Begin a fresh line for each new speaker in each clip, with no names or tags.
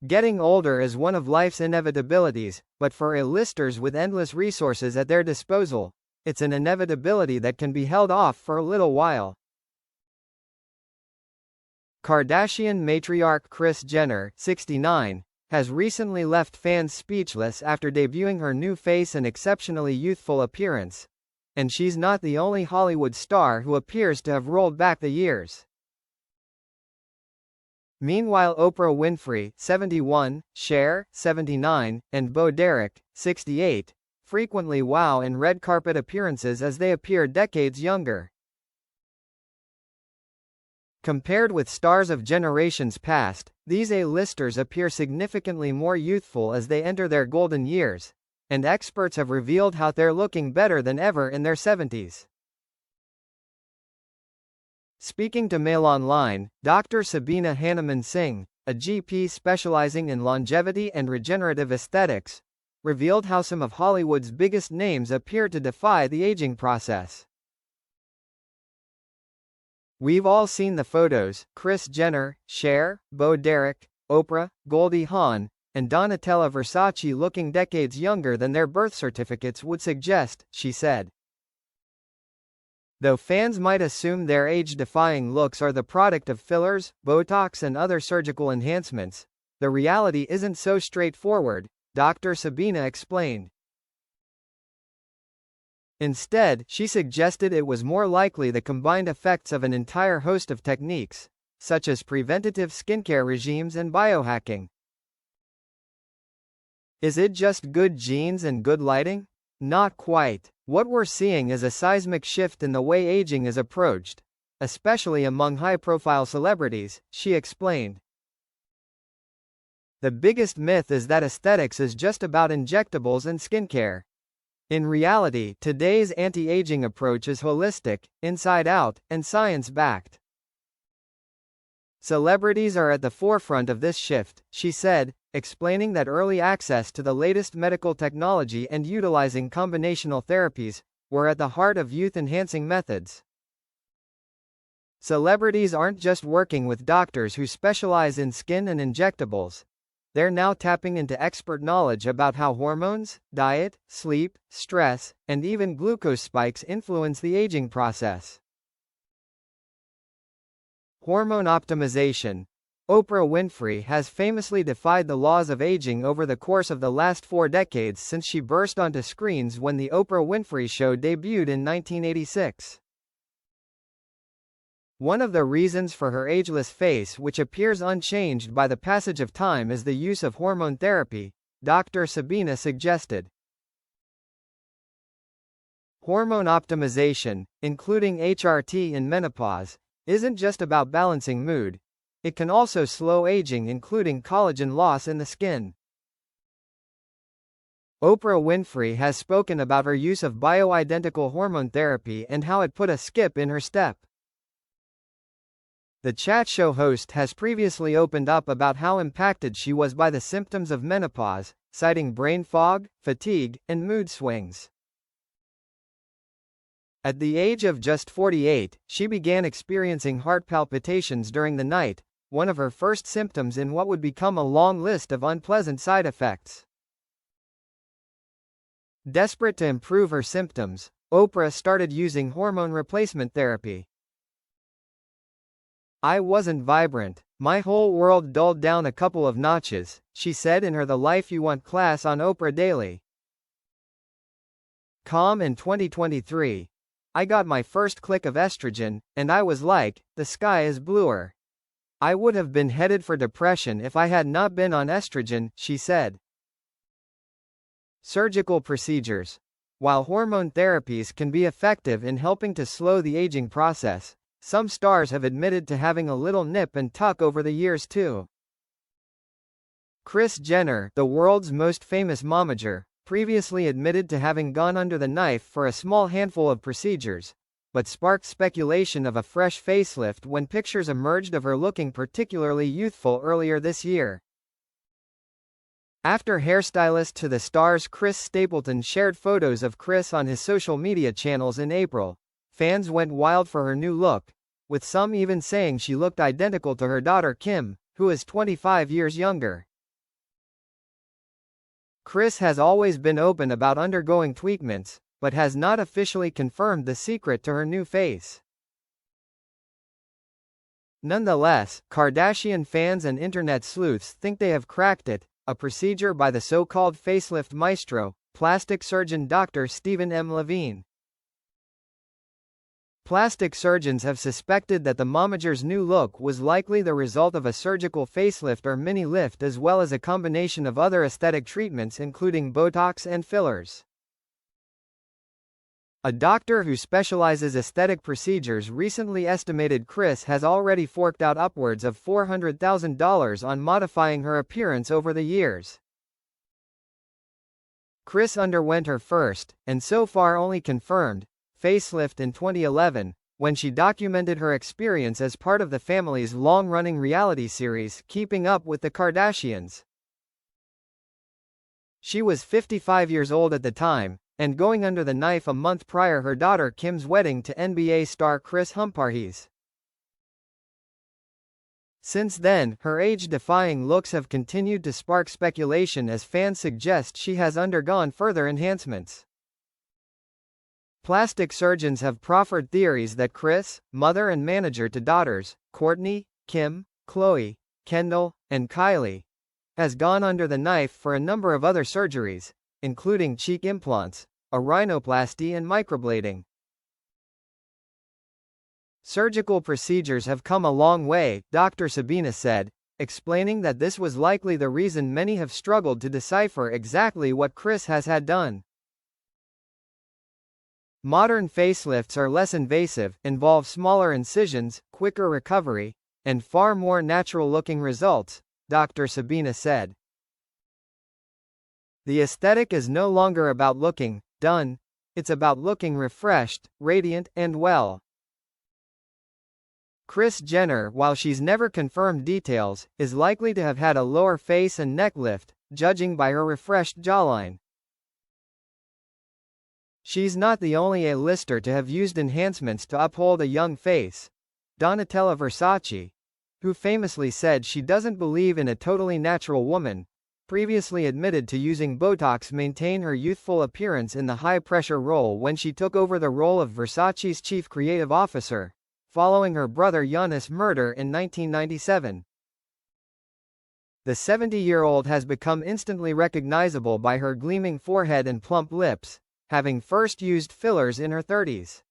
Getting older is one of life's inevitabilities, but for A-listers with endless resources at their disposal, it's an inevitability that can be held off for a little while. Kardashian matriarch Kris Jenner, 69, has recently left fans speechless after debuting her new face and exceptionally youthful appearance. And she's not the only Hollywood star who appears to have rolled back the years. Meanwhile, Oprah Winfrey, 71, Cher, 79, and Bo Derek, 68, frequently wow in red carpet appearances as they appear decades younger. Compared with stars of generations past, these A-listers appear significantly more youthful as they enter their golden years, and experts have revealed how they're looking better than ever in their 70s. Speaking to Mail Online, Dr. Sabina Hahnemann-Singh, a GP specializing in longevity and regenerative aesthetics, revealed how some of Hollywood's biggest names appear to defy the aging process. We've all seen the photos: Kris Jenner, Cher, Bo Derek, Oprah, Goldie Hawn, and Donatella Versace looking decades younger than their birth certificates would suggest, she said. Though fans might assume their age-defying looks are the product of fillers, Botox and other surgical enhancements, the reality isn't so straightforward, Dr. Sabina explained. Instead, she suggested it was more likely the combined effects of an entire host of techniques, such as preventative skincare regimes and biohacking. Is it just good genes and good lighting? Not quite. What we're seeing is a seismic shift in the way aging is approached, especially among high-profile celebrities, she explained. The biggest myth is that aesthetics is just about injectables and skincare. In reality, today's anti-aging approach is holistic, inside-out, and science-backed. Celebrities are at the forefront of this shift, she said, explaining that early access to the latest medical technology and utilizing combinational therapies were at the heart of youth-enhancing methods. Celebrities aren't just working with doctors who specialize in skin and injectables. They're now tapping into expert knowledge about how hormones, diet, sleep, stress, and even glucose spikes influence the aging process. Hormone optimization. Oprah Winfrey has famously defied the laws of aging over the course of the last 4 decades since she burst onto screens when The Oprah Winfrey Show debuted in 1986. One of the reasons for her ageless face, which appears unchanged by the passage of time, is the use of hormone therapy, Dr. Sabina suggested. Hormone optimization, including HRT in menopause, isn't just about balancing mood. It can also slow aging, including collagen loss in the skin. Oprah Winfrey has spoken about her use of bioidentical hormone therapy and how it put a skip in her step. The chat show host has previously opened up about how impacted she was by the symptoms of menopause, citing brain fog, fatigue, and mood swings. At the age of just 48, she began experiencing heart palpitations during the night, one of her first symptoms in what would become a long list of unpleasant side effects. Desperate to improve her symptoms, Oprah started using hormone replacement therapy. "I wasn't vibrant. My whole world dulled down a couple of notches," she said in her The Life You Want class on Oprah Daily. Calm in 2023. "I got my first click of estrogen, and I was like, the sky is bluer. I would have been headed for depression if I had not been on estrogen," she said. Surgical procedures. While hormone therapies can be effective in helping to slow the aging process, some stars have admitted to having a little nip and tuck over the years too. Kris Jenner, the world's most famous momager, previously admitted to having gone under the knife for a small handful of procedures, but sparked speculation of a fresh facelift when pictures emerged of her looking particularly youthful earlier this year. After hairstylist to the stars Chris Stapleton shared photos of Kris on his social media channels in April, fans went wild for her new look, with some even saying she looked identical to her daughter Kim, who is 25 years younger. Kris has always been open about undergoing treatments, but has not officially confirmed the secret to her new face. Nonetheless, Kardashian fans and internet sleuths think they have cracked it, a procedure by the so-called facelift maestro, plastic surgeon Dr. Stephen M. Levine. Plastic surgeons have suspected that the momager's new look was likely the result of a surgical facelift or mini-lift as well as a combination of other aesthetic treatments including Botox and fillers. A doctor who specializes aesthetic procedures recently estimated Kris has already forked out upwards of $400,000 on modifying her appearance over the years. Kris underwent her first, and so far only confirmed, facelift in 2011, when she documented her experience as part of the family's long-running reality series, Keeping Up with the Kardashians. She was 55 years old at the time, and going under the knife a month prior her daughter Kim's wedding to NBA star Kris Humphries. Since then, her age-defying looks have continued to spark speculation as fans suggest she has undergone further enhancements. Plastic surgeons have proffered theories that Kris, mother and manager to daughters, Kourtney, Kim, Khloe, Kendall, and Kylie, has gone under the knife for a number of other surgeries, including cheek implants, a rhinoplasty and microblading. Surgical procedures have come a long way, Dr. Sabina said, explaining that this was likely the reason many have struggled to decipher exactly what Kris has had done. Modern facelifts are less invasive, involve smaller incisions, quicker recovery, and far more natural-looking results, Dr. Sabina said. The aesthetic is no longer about looking done, it's about looking refreshed, radiant, and well. Kris Jenner, while she's never confirmed details, is likely to have had a lower face and neck lift, judging by her refreshed jawline. She's not the only A-lister to have used enhancements to uphold a young face. Donatella Versace, who famously said she doesn't believe in a totally natural woman, previously admitted to using Botox to maintain her youthful appearance in the high-pressure role when she took over the role of Versace's chief creative officer, following her brother Giannis' murder in 1997. The 70-year-old has become instantly recognizable by her gleaming forehead and plump lips, having first used fillers in her 30s.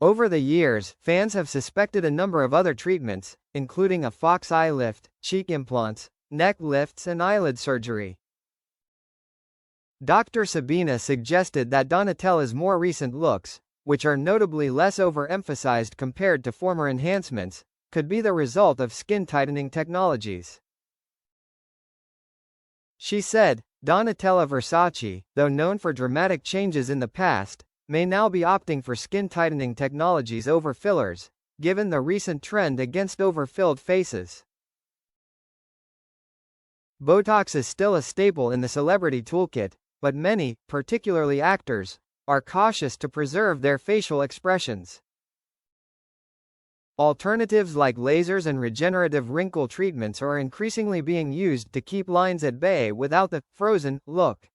Over the years, fans have suspected a number of other treatments, including a fox eye lift, cheek implants, neck lifts and eyelid surgery. Dr. Sabina suggested that Donatella's more recent looks, which are notably less overemphasized compared to former enhancements, could be the result of skin-tightening technologies. She said, Donatella Versace, though known for dramatic changes in the past, may now be opting for skin-tightening technologies over fillers, given the recent trend against overfilled faces. Botox is still a staple in the celebrity toolkit, but many, particularly actors, are cautious to preserve their facial expressions. Alternatives like lasers and regenerative wrinkle treatments are increasingly being used to keep lines at bay without the frozen look.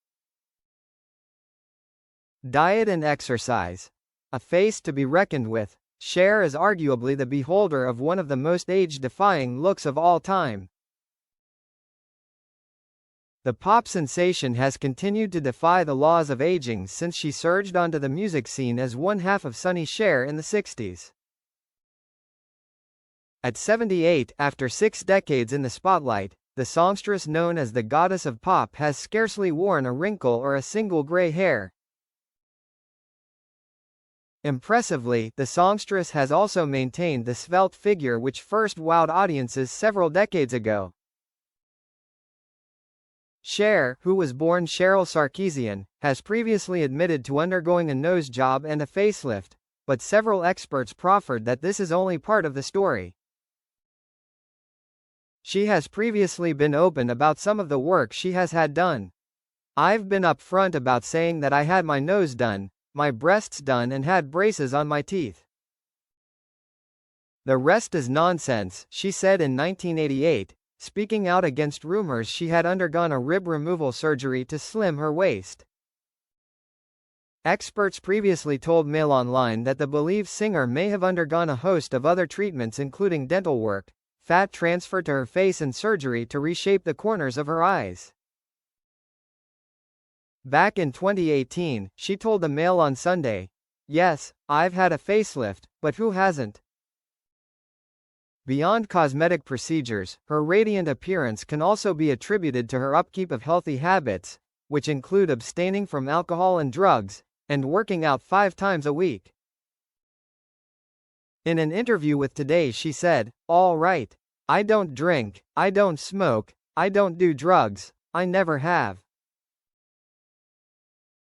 Diet and exercise. A face to be reckoned with, Cher is arguably the beholder of one of the most age-defying looks of all time. The pop sensation has continued to defy the laws of aging since she surged onto the music scene as one half of Sonny Cher in the 60s. At 78, after 6 decades in the spotlight, the songstress known as the goddess of pop has scarcely worn a wrinkle or a single gray hair. Impressively, the songstress has also maintained the svelte figure which first wowed audiences several decades ago. Cher, who was born Cheryl Sarkeesian, has previously admitted to undergoing a nose job and a facelift, but several experts proffered that this is only part of the story. She has previously been open about some of the work she has had done. I've been upfront about saying that I had my nose done, my breasts done and had braces on my teeth. The rest is nonsense, she said in 1988, speaking out against rumors she had undergone a rib removal surgery to slim her waist. Experts previously told Mail Online that the believed singer may have undergone a host of other treatments including dental work, fat transfer to her face and surgery to reshape the corners of her eyes. Back in 2018, she told the Mail on Sunday, "Yes, I've had a facelift, but who hasn't?" Beyond cosmetic procedures, her radiant appearance can also be attributed to her upkeep of healthy habits, which include abstaining from alcohol and drugs, and working out 5 times a week. In an interview with Today she said, "All right. I don't drink, I don't smoke, I don't do drugs, I never have.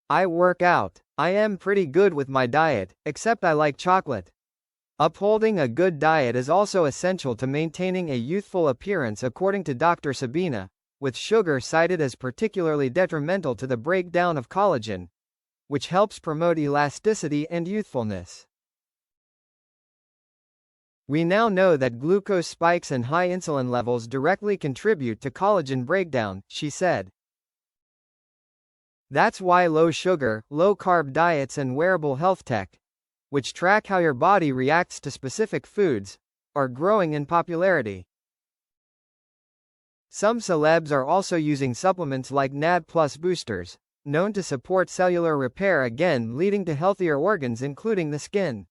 I work out. I am pretty good with my diet, except I like chocolate." Upholding a good diet is also essential to maintaining a youthful appearance according to Dr. Sabina, with sugar cited as particularly detrimental to the breakdown of collagen, which helps promote elasticity and youthfulness. We now know that glucose spikes and high insulin levels directly contribute to collagen breakdown, she said. That's why low-sugar, low-carb diets and wearable health tech, which track how your body reacts to specific foods, are growing in popularity. Some celebs are also using supplements like NAD+ boosters, known to support cellular repair, again leading to healthier organs including the skin.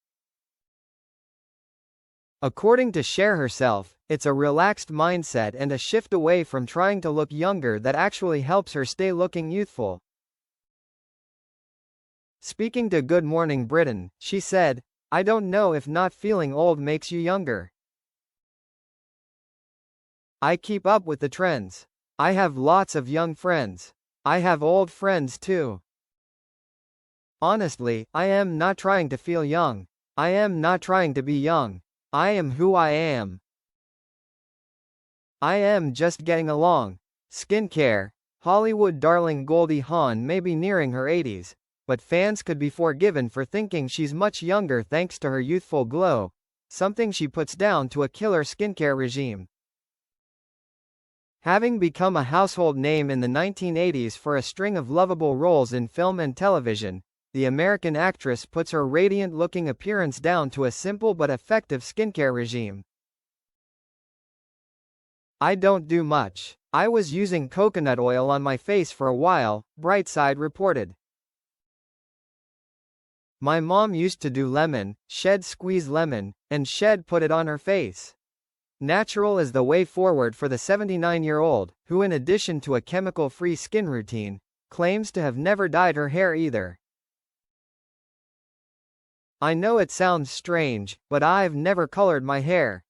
According to Cher herself, it's a relaxed mindset and a shift away from trying to look younger that actually helps her stay looking youthful. Speaking to Good Morning Britain, she said, "I don't know if not feeling old makes you younger. I keep up with the trends. I have lots of young friends. I have old friends too. Honestly, I am not trying to feel young. I am not trying to be young. I am who I am. I am just getting along." Skincare. Hollywood darling Goldie Hawn may be nearing her 80s, but fans could be forgiven for thinking she's much younger thanks to her youthful glow, something she puts down to a killer skincare regime. Having become a household name in the 1980s for a string of lovable roles in film and television, the American actress puts her radiant-looking appearance down to a simple but effective skincare regime. "I don't do much. I was using coconut oil on my face for a while," Brightside reported. "My mom used to do lemon, shed squeeze lemon, and shed put it on her face. Natural is the way forward for the 79-year-old, who in addition to a chemical-free skin routine, claims to have never dyed her hair either. I know it sounds strange, but I've never colored my hair.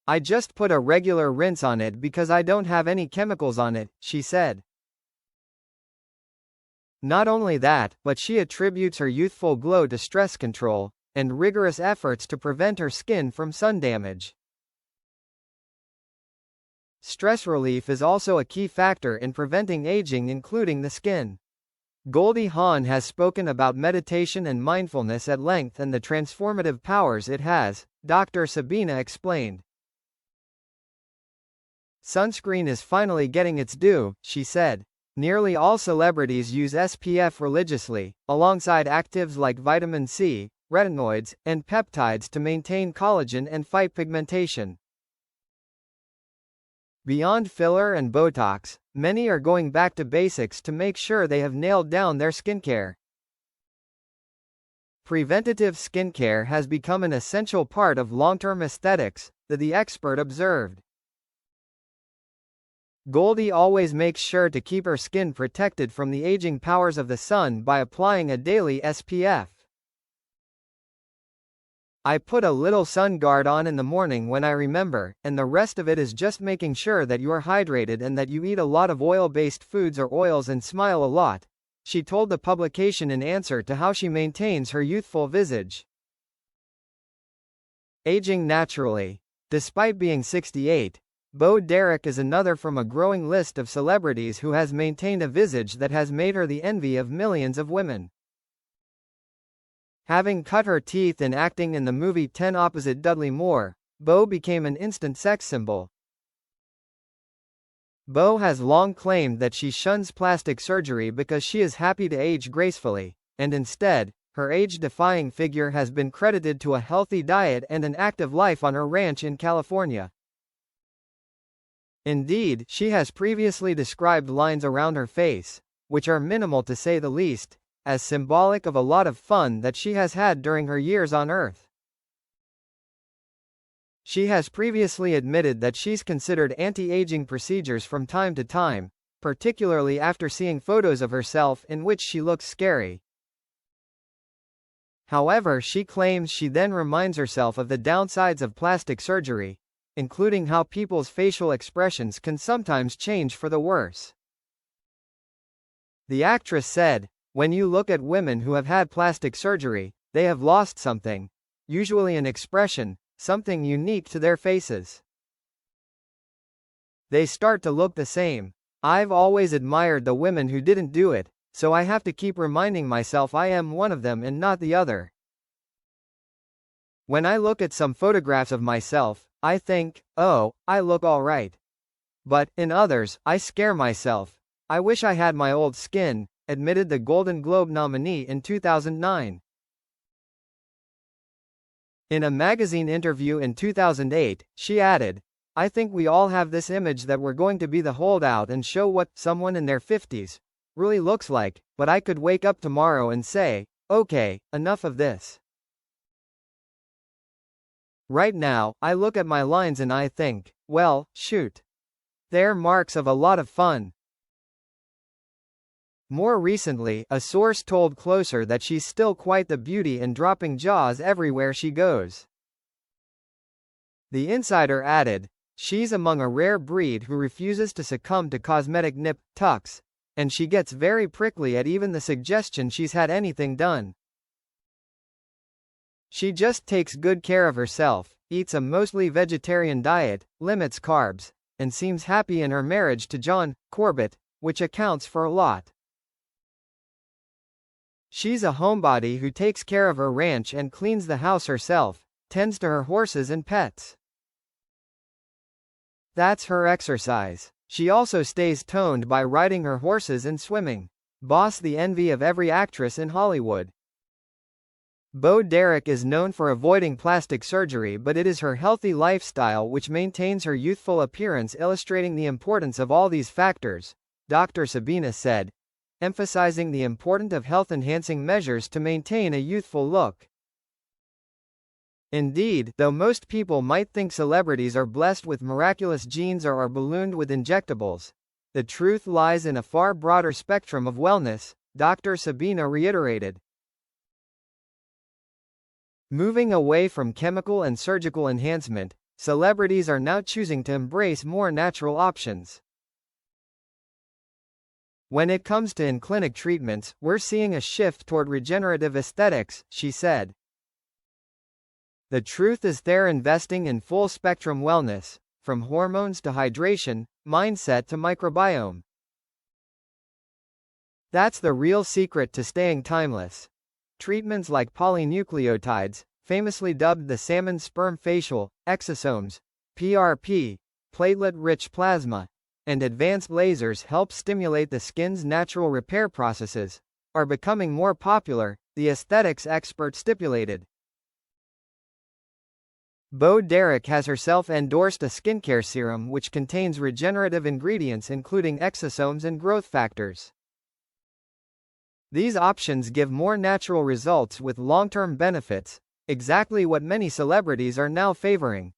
I just put a regular rinse on it because I don't have any chemicals on it," she said. Not only that, but she attributes her youthful glow to stress control, and rigorous efforts to prevent her skin from sun damage. Stress relief is also a key factor in preventing aging, including the skin. Goldie Hawn has spoken about meditation and mindfulness at length and the transformative powers it has, Dr. Sabina explained. "Sunscreen is finally getting its due," she said. "Nearly all celebrities use SPF religiously, alongside actives like vitamin C, retinoids, and peptides to maintain collagen and fight pigmentation. Beyond filler and Botox, many are going back to basics to make sure they have nailed down their skincare. Preventative skincare has become an essential part of long-term aesthetics," the expert observed. "Goldie always makes sure to keep her skin protected from the aging powers of the sun by applying a daily SPF. I put a little sun guard on in the morning when I remember, and the rest of it is just making sure that you're hydrated and that you eat a lot of oil-based foods or oils and smile a lot," she told the publication in answer to how she maintains her youthful visage. Aging naturally. Despite being 68, Bo Derek is another from a growing list of celebrities who has maintained a visage that has made her the envy of millions of women. Having cut her teeth in acting in the movie 10 opposite Dudley Moore, Bo became an instant sex symbol. Bo has long claimed that she shuns plastic surgery because she is happy to age gracefully, and instead, her age-defying figure has been credited to a healthy diet and an active life on her ranch in California. Indeed, she has previously described lines around her face, which are minimal to say the least, as symbolic of a lot of fun that she has had during her years on Earth. She has previously admitted that she's considered anti-aging procedures from time to time, particularly after seeing photos of herself in which she looks scary. However, she claims she then reminds herself of the downsides of plastic surgery, including how people's facial expressions can sometimes change for the worse. The actress said, "When you look at women who have had plastic surgery, they have lost something, usually an expression, something unique to their faces. They start to look the same. I've always admired the women who didn't do it, so I have to keep reminding myself I am one of them and not the other. When I look at some photographs of myself, I think, oh, I look all right. But, in others, I scare myself. I wish I had my old skin," admitted the Golden Globe nominee in 2009. In a magazine interview in 2008, she added, "I think we all have this image that we're going to be the holdout and show what someone in their 50s really looks like, but I could wake up tomorrow and say, okay, enough of this. Right now, I look at my lines and I think, well, shoot. They're marks of a lot of fun." More recently, a source told Closer that she's still quite the beauty and dropping jaws everywhere she goes. The insider added, "She's among a rare breed who refuses to succumb to cosmetic nip-tucks, and she gets very prickly at even the suggestion she's had anything done. She just takes good care of herself, eats a mostly vegetarian diet, limits carbs, and seems happy in her marriage to John Corbett, which accounts for a lot. She's a homebody who takes care of her ranch and cleans the house herself, tends to her horses and pets. That's her exercise. She also stays toned by riding her horses and swimming. Boss, the envy of every actress in Hollywood." Bo Derek is known for avoiding plastic surgery, but it is her healthy lifestyle which maintains her youthful appearance, illustrating the importance of all these factors, Dr. Sabina said, emphasizing the importance of health-enhancing measures to maintain a youthful look. Indeed, though most people might think celebrities are blessed with miraculous genes or are ballooned with injectables, the truth lies in a far broader spectrum of wellness, Dr. Sabina reiterated. Moving away from chemical and surgical enhancement, celebrities are now choosing to embrace more natural options. "When it comes to in-clinic treatments, we're seeing a shift toward regenerative aesthetics," she said. "The truth is they're investing in full-spectrum wellness, from hormones to hydration, mindset to microbiome. That's the real secret to staying timeless. Treatments like polynucleotides, famously dubbed the salmon sperm facial, exosomes, PRP, platelet-rich plasma, and advanced lasers help stimulate the skin's natural repair processes, are becoming more popular," the aesthetics expert stipulated. Bo Derek has herself endorsed a skincare serum which contains regenerative ingredients including exosomes and growth factors. These options give more natural results with long-term benefits, exactly what many celebrities are now favoring.